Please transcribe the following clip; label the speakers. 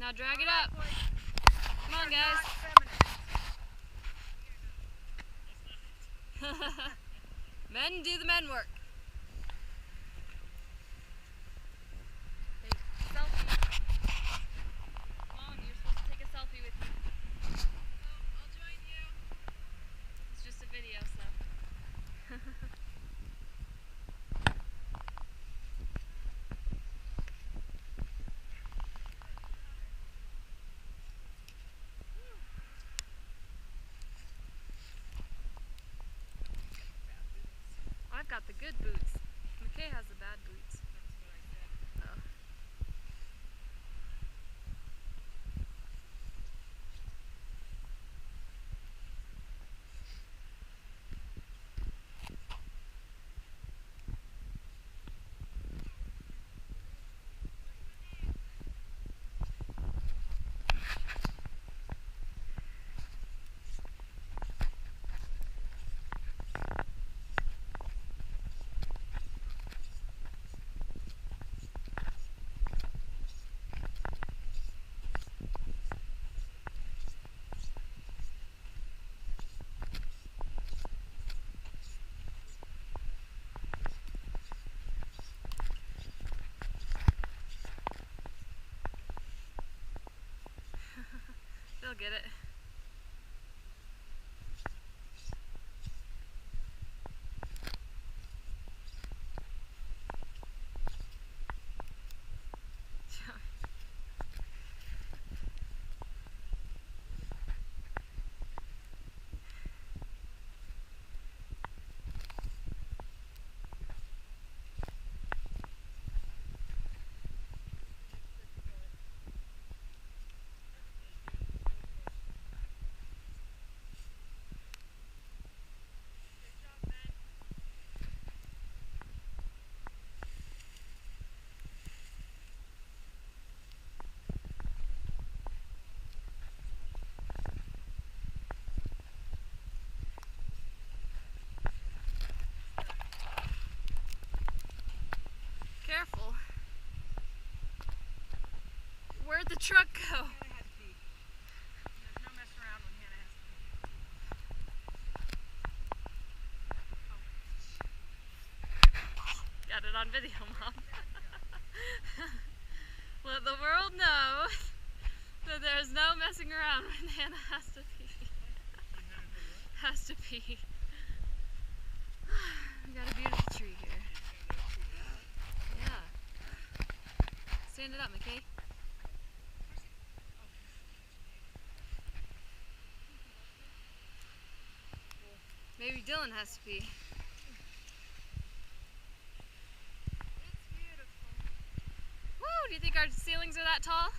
Speaker 1: Now drag it up. Come on, guys. Men do the men work. Hey, selfie. Come on, you're supposed to take a selfie with me.
Speaker 2: Oh, I'll join you.
Speaker 1: It's just a video, so. I've got the good boots. McKay has the bad boots. Oh. They'll get it. Careful. Where'd the truck go?
Speaker 2: Hannah had to pee. There's no messing around when Hannah has to pee.
Speaker 1: Got it on video, Mom. Let the world know that there's no messing around when Hannah has to pee. Has to pee. We got a beautiful tree here. Yeah. Stand it up, McKay. Maybe Dylan has to pee.
Speaker 2: It's beautiful.
Speaker 1: Woo! Do you think our ceilings are that tall?